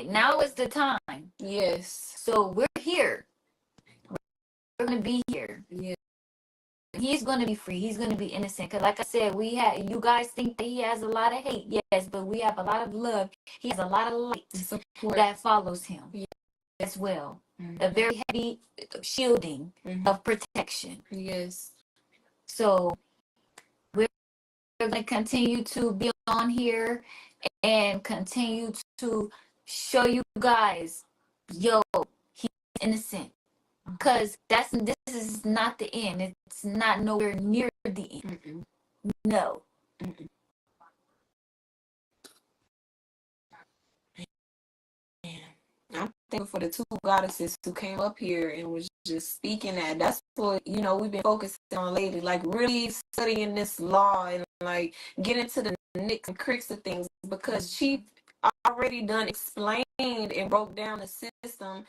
Now is the time. Yes. So we're here. We're gonna be here. Yeah. He's gonna be free. He's gonna be innocent. Cause like I said, you guys think that he has a lot of hate. Yes, but we have a lot of love. He has a lot of light Support. that follows him. Yeah. As well. Mm-hmm. A very heavy shielding of protection. Yes. So we're going to continue to be on here and continue to show you guys, yo, he's innocent. Because this is not the end. It's not nowhere near the end. Mm-mm. No. Mm-mm. I'm thankful for the two goddesses who came up here and was just speaking that. That's what, we've been focusing on lately, like really studying this law and like getting to the nicks and cricks of things, because she already done explained and broke down the system.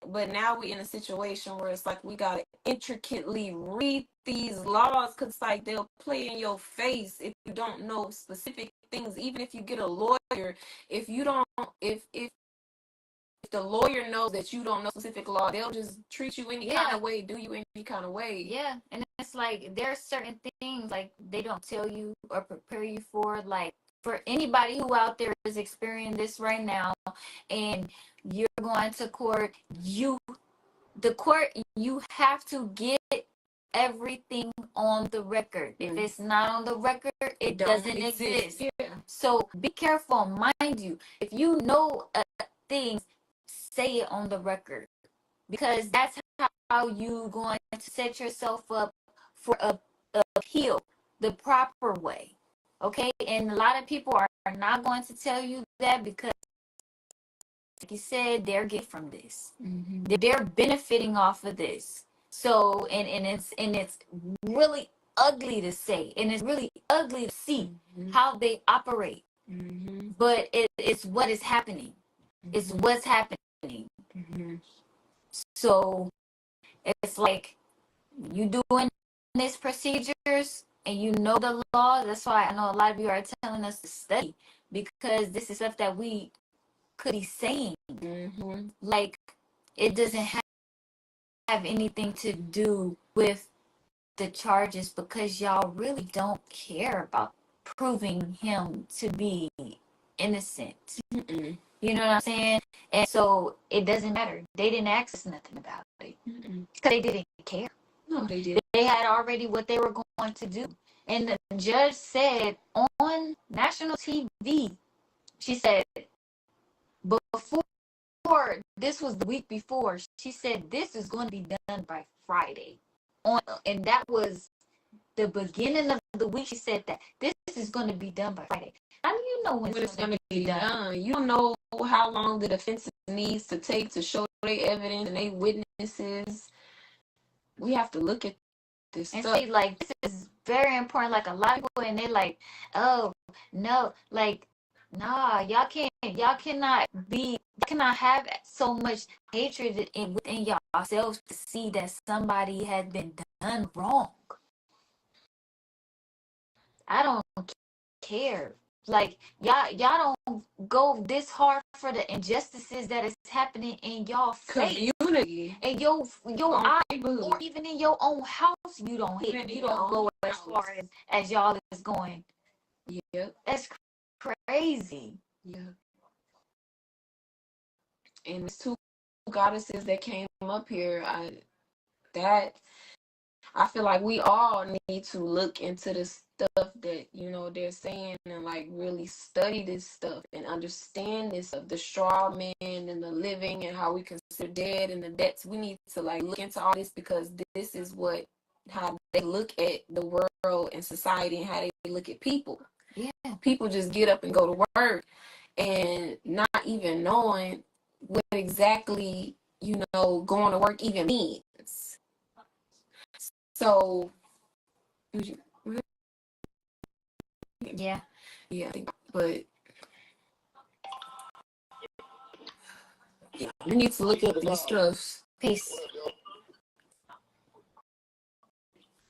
But now we're in a situation where it's like we gotta intricately read these laws, because like they'll play in your face if you don't know specific things. Even if you get a lawyer, if you don't, if the lawyer knows that you don't know specific law, they'll just treat you any kind of way, do you any kind of way. Yeah, and it's like there are certain things like they don't tell you or prepare you for. Like for anybody who out there is experiencing this right now, and you're going to court, you have to get everything on the record. If it's not on the record, it doesn't exist. Yeah. So be careful. Mind you, if you know things, say it on the record, because that's how you going to set yourself up for a appeal the proper way. Okay, and a lot of people are not going to tell you that, because like you said, they're getting from this. They're benefiting off of this. So and it's really ugly to say, and it's really ugly to see how they operate. But it's what is happening. It's what's happening. So it's like you doing these procedures and you know the law. That's why I know a lot of you are telling us to study, because this is stuff that we could be saying. Like it doesn't have anything to do with the charges, because y'all really don't care about proving him to be innocent. You know what I'm saying? And so it doesn't matter. They didn't ask us nothing about it, because they didn't care. No, they did. They had already what they were going to do. And the judge said on national TV, she said, before this was the week before, she said this is going to be done by Friday. And that was the beginning of the week. She said that this is going to be done by Friday. How do you know when it's going to be done? You don't know how long the defense needs to take to show their evidence and their witnesses. We have to look at this and stuff. say, like, this is very important. Like, a lot of people, and they're like, oh no, like, nah, y'all cannot have so much hatred within yourselves to see that somebody has been done wrong. I don't care. Like, y'all don't go this hard for the injustices that is happening in y'all community, and your eye, or even in your own house. You don't go as far as y'all is going. Yeah, that's crazy. Yeah. And there's two goddesses that came up here. I feel like we all need to look into the stuff that, you know, they're saying, and like really study this stuff and understand this of the straw man and the living and how we consider dead and the debts. We need to like look into all this, because this is how they look at the world and society and how they look at people. Yeah. People just get up and go to work and not even knowing what exactly, you know, going to work even means. So, yeah, but yeah, we need to look at these stuff. Peace.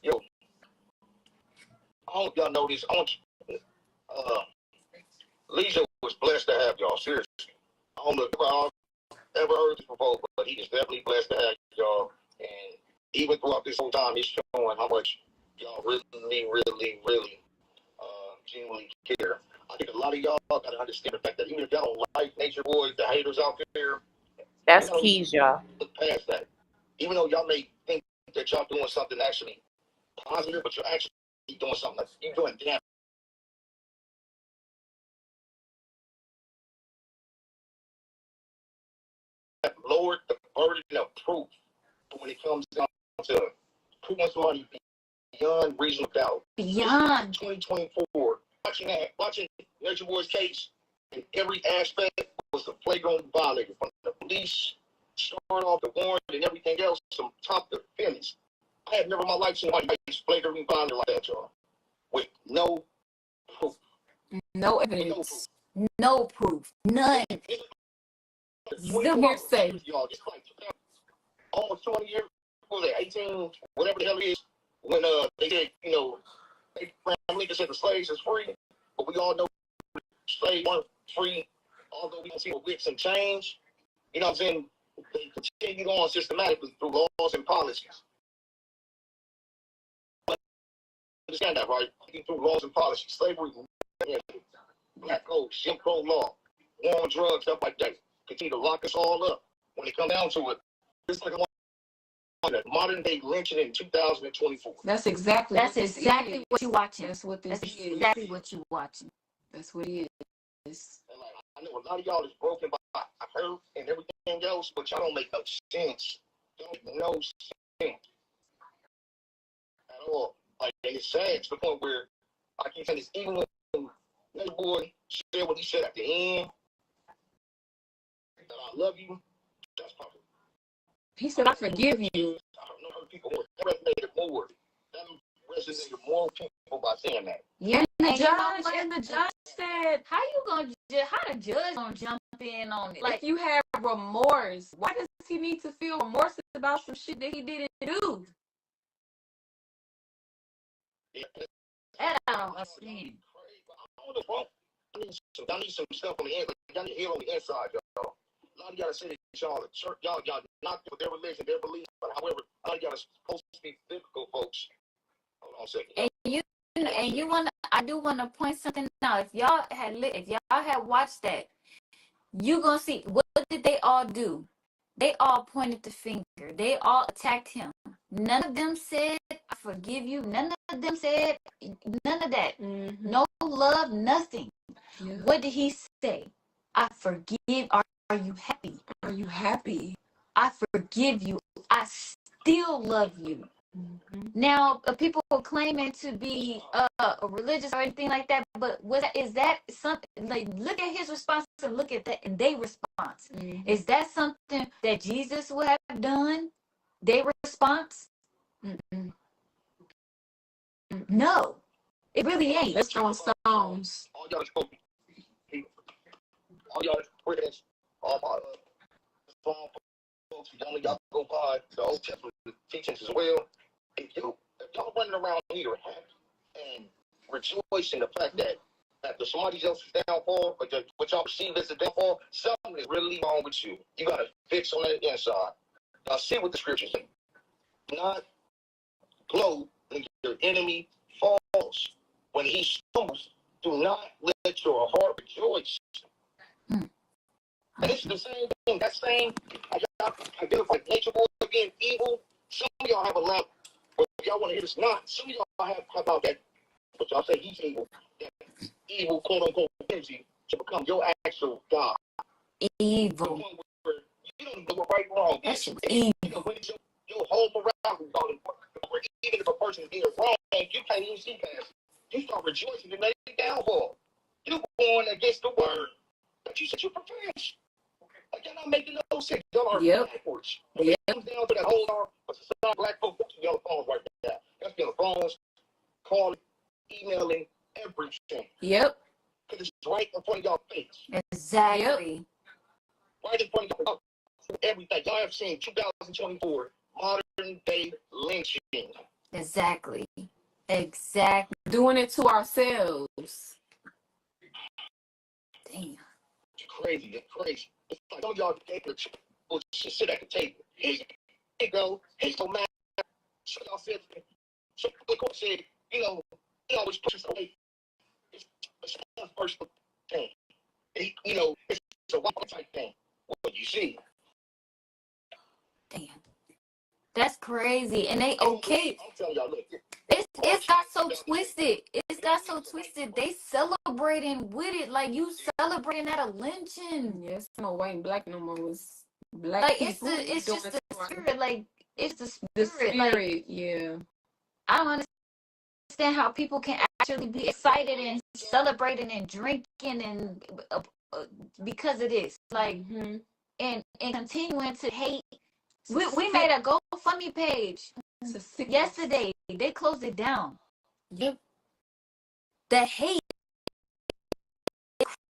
Yo, I hope y'all know this. Leisha was blessed to have y'all. Seriously, I don't know if y'all ever heard this before, but he is definitely blessed to have y'all. And even throughout this whole time, he's showing how much y'all really genuinely care. I think a lot of y'all gotta understand the fact that even if y'all don't like Nature Boy, the haters out there, that's keys, y'all. Look past that. Even though y'all may think that y'all doing something actually positive, but you're actually doing something like you're doing damn. Lowered the burden of proof, but when it comes down to proving somebody beyond reasonable doubt, beyond 2024, watching Nature Boy's case in every aspect was a flagrant violator, from the police, starting off the warrant and everything else, from top to finish. I have never in my life seen somebody flagrant violator like that, y'all, with no proof, no evidence, no proof, none. Hearsay. Y'all, just like almost 20 years, what was that, 18, whatever the hell it is, when they said, you know, Abraham Lincoln said the slaves is free, but we all know slaves weren't free, although we don't see the whips and change. You know what I'm saying? They continued on systematically through laws and policies. Understand that, right? Through laws and policies, slavery, black code, Jim Crow law, war on drugs, stuff like that. Continue to lock us all up. When it comes down to it, it's like a modern day lynching in 2024. That's exactly what you're watching. That's what this is. Exactly what you're watching. That's what it is. And like, I know a lot of y'all is broken by hurt and everything else, but y'all don't make no sense. Don't make no sense at all. Like, it's sad to the point where I keep saying this, even when Nature Boy said what he said at the end, that I love you, that's probably. He said, I forgive you. I don't know how people more. That resonated more. That resonated more people by saying that. Yeah, and the judge said, how the judge gonna jump in on it? Like, if you have remorse, why does he need to feel remorse about some shit that he didn't do? Yeah. That I don't understand. I need some stuff on the inside. Y'all need to heal on the inside, y'all. A lot of y'all say that y'all are church, y'all not with their religion, their beliefs, but however, a lot of y'all are supposed to be biblical folks. Hold on a second. I do want to point something out. If y'all had watched that, you gonna see what did they all do? They all pointed the finger. They all attacked him. None of them said, I forgive you. None of them said none of that. Mm-hmm. No love, nothing. Yeah. What did he say? I forgive. Are you happy? Are you happy? I forgive you. I still love you. Now, people are claiming to be religious or anything like that, but is that something, like, look at his response and look at that and their response. Is that something that Jesus would have done? Their response? No, it really ain't. Let's throw stones. All y'all critics, all my strong folks, y'all go by the Old Testament teachings as well. If y'all running around here and rejoicing the fact that after somebody else's downfall, but what y'all perceive as a downfall, something is really wrong with you. You gotta fix on that inside. Now see what the scriptures say. Not glow when your enemy falls. When he stumbles, do not let your heart rejoice. And it's the same thing. That same, I identify nature boy being evil. Some of y'all have a lot, but y'all want to hear this not. Some of y'all have about that, but y'all say he's evil. That evil, quote unquote, energy to become your actual God. Evil. You don't know what right and wrong. That's evil. Your whole morality, or even if a person is being wrong, you can't even see past it. You start rejoicing in their downfall. You're going against the word that you said you profess. Like, you're not making no sense. Y'all are backwards. When it comes down to that whole arm, but some black folks be on the phones right now. That's be on the phones, calling, emailing, everything. Yep. Because it's right in front of y'all face. Exactly. Right in front of y'all. Everything. Y'all have seen 2024 modern day lynching. Exactly. Doing it to ourselves. Damn. It's crazy. It's crazy. It's like some of y'all will just sit at the table. Here you go. He's so mad. So y'all said, so the court said, he always pushes away. It's a personal thing. It's a wild type thing. What you see. Damn. That's crazy. And they okay. I'm telling y'all, look. It's got so twisted. It's got so twisted. They celebrating with it. Like, you celebrating at a lynching. Yes, no white and black no more. It's black like, people. It's just the spirit. Like, it's the spirit. The spirit, like, yeah. I don't understand how people can actually be excited and celebrating and drinking and because of this. Like, and continuing to hate. We made a GoFundMe page yesterday. They closed it down. Yep. The hate,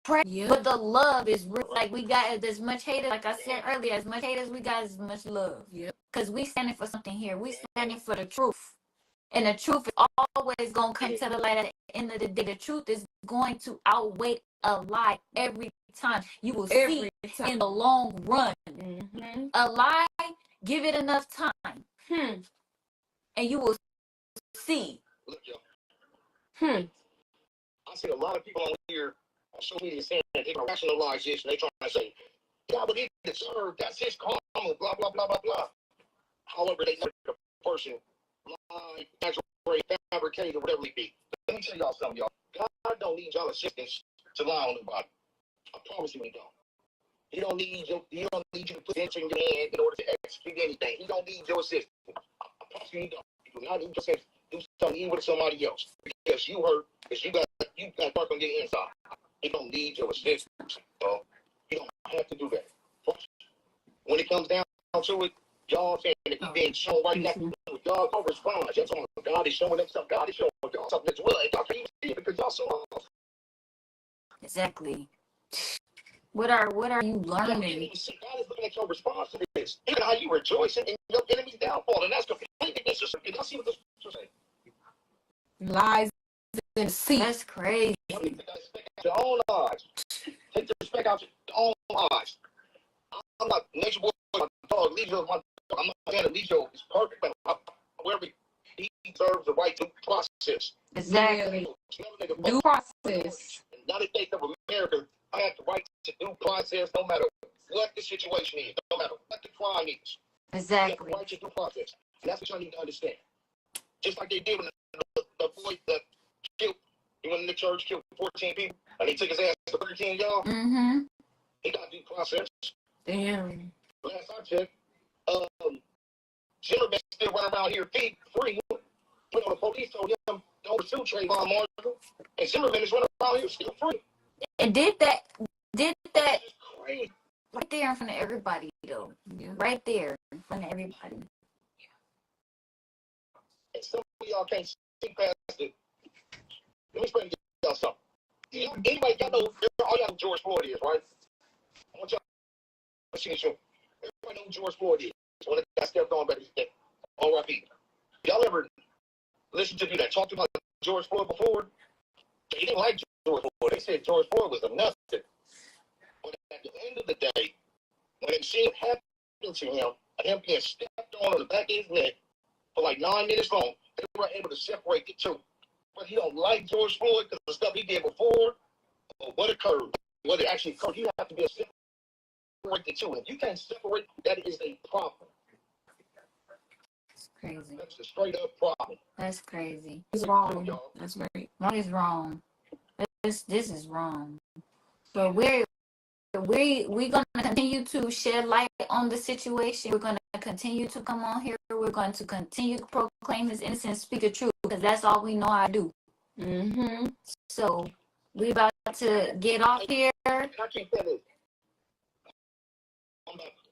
but the love is real. Like, we got as much hate, like I said earlier, as much hate as we got, as much love. Yep. Because we standing for something here. We standing for the truth. And the truth is always going to come to the light at the end of the day. The truth is going to outweigh a lie every time. You will see in the long run. A lie, give it enough time. And you will see. Look, y'all. I see a lot of people on here on social media saying that they can rationalize this and they trying to say, yeah, but he deserved, that's his karma, blah, blah, blah, blah, blah. However, they know the person lied, exaggerated, fabricated, or whatever it be. Let me tell y'all something, y'all. God don't need y'all assistance to lie on nobody. I promise you he don't. He don't need you to put it in your hand in order to execute anything. He don't need your assistance. I promise you he don't. He do not need your assistance to do something evil to somebody else. Because you hurt, because you got work on your inside. He don't need your assistance. So you don't have to do that. When it comes down to it, y'all saying that he's being shown right now. Y'all don't respond. That's all. God is showing them something. God is showing y'all something as well. And y'all can't even see it because y'all so off. Exactly. What are you learning? God is looking at your response to this. Even how you rejoicing in your enemy's downfall. And that's completely disrespectful. Y'all see what this is saying? Lies and deceit. That's crazy. You take your own eyes. Take the respect out your own eyes. I'm not nature boy. My dog, Leisure, my dog. I'm not saying that Leisure is perfect, but wherever he deserves the right due process. Exactly. Due process. In the United States of America, I have the right to due process no matter what the situation is, no matter what the crime is. Exactly. I have the right to due process. And that's what y'all need to understand. Just like they did when the boy that killed, he went in the church, killed 14 people, and he took his ass to 13, y'all. Mm-hmm. He got due process. Damn. Last I checked, Zimmerman still running around here free. You know, the police told him don't pursue Trayvon Martin, and Zimmerman is running around here still free. And did that It's crazy. right there in front of everybody, though. Yeah. Right there in front of everybody. And some of y'all can't see past it. Let me explain to y'all something. Anybody, y'all know, all y'all know who George Floyd is, right? I want y'all to see this show. Everybody know who George Floyd is. When it got stepped on by these things. R.I.P. Y'all ever listen to people that talked about George Floyd before? They didn't like George Floyd. They said George Floyd was a nothing. But at the end of the day, when they see it happen to him, and him being stepped on the back of his neck for like 9 minutes long, they were able to separate the two. But he don't like George Floyd because the stuff he did before, or what occurred, what it actually occurred, you have to be able to separate the two. And if you can't separate, that is a problem. It's crazy. That's a straight up problem. That's crazy. It's wrong. That's right. Wrong is wrong. This is wrong. But we're gonna continue to shed light on the situation. We're gonna continue to come on here. We're going to continue to proclaim his innocence, speak the truth, because that's all we know how to do. Mm-hmm. So we about to get off here. I can't tell this.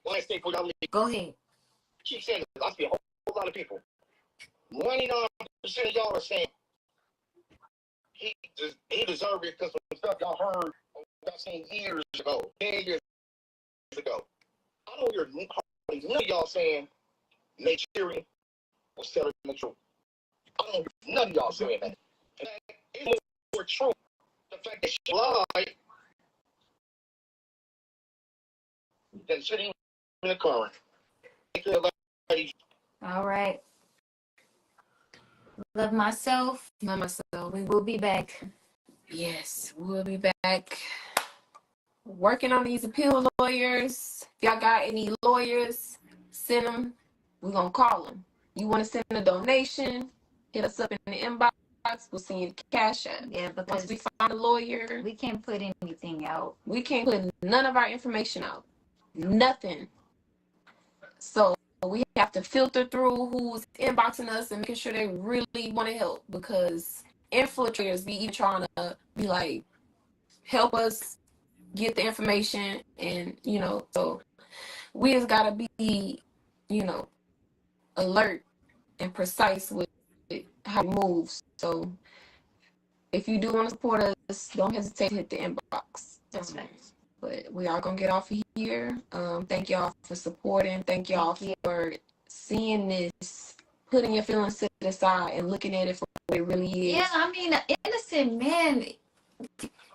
Last thing for y'all leave. Go ahead. I keep saying this. I see a whole lot of people. 99% of y'all are saying he deserved it because of stuff y'all heard, y'all seen years ago, 10 years ago. I don't hear none of y'all saying Nigerian was telling the truth. I don't hear none of y'all saying that. And it's more true. The fact that she lied than should even occurring. All right. Love myself. Love myself. We will be back. Yes, we'll be back working on these appeal lawyers. If y'all got any lawyers, send them. We're going to call them. You want to send a donation, hit us up in the inbox. We'll send you the cash app. Yeah, because once we find a lawyer, we can't put anything out. We can't put none of our information out. Nothing. So we have to filter through who's inboxing us and making sure they really want to help, because infiltrators be even trying to be like, help us get the information, and so we just gotta be alert and precise with how it moves. So if you do want to support us, don't hesitate to hit the inbox. That's right. But we are gonna get off of here. Thank y'all for supporting. Thank y'all for seeing this, putting your feelings to the side and looking at it for what it really is. Yeah, I mean, an innocent man,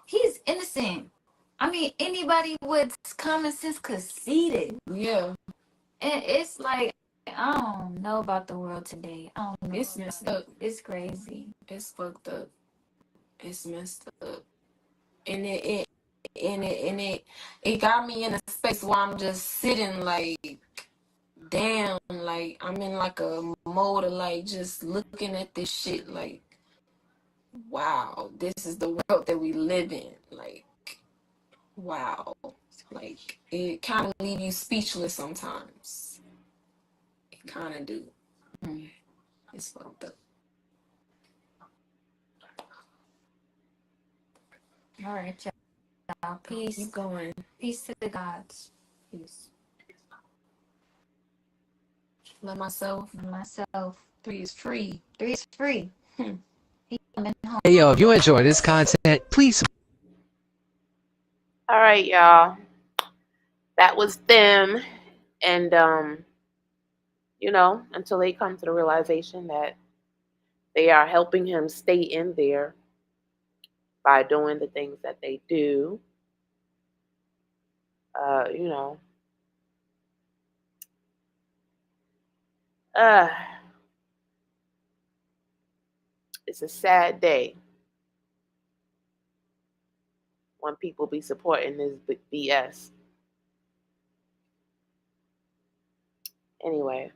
he's innocent. I mean, anybody with common sense could see it. Yeah. And it's like, I don't know about the world today. I don't know. It's messed up. It's crazy. It's fucked up. It's messed up. And it got me in a space where I'm just sitting like, damn, like I'm in like a mode of like just looking at this shit like, wow, this is the world that we live in. Like, wow. Like, it kind of leave you speechless sometimes. It kind of do. It's fucked up. All right, y'all. Peace. Keep going. Peace to the gods. Peace. Love myself. Love myself. 3 is free. 3 is free. He coming home. Hey, yo, if you enjoy this content, please. All right, y'all. That was them. And, until they come to the realization that they are helping him stay in there by doing the things that they do, it's a sad day when people be supporting this BS. Anyway.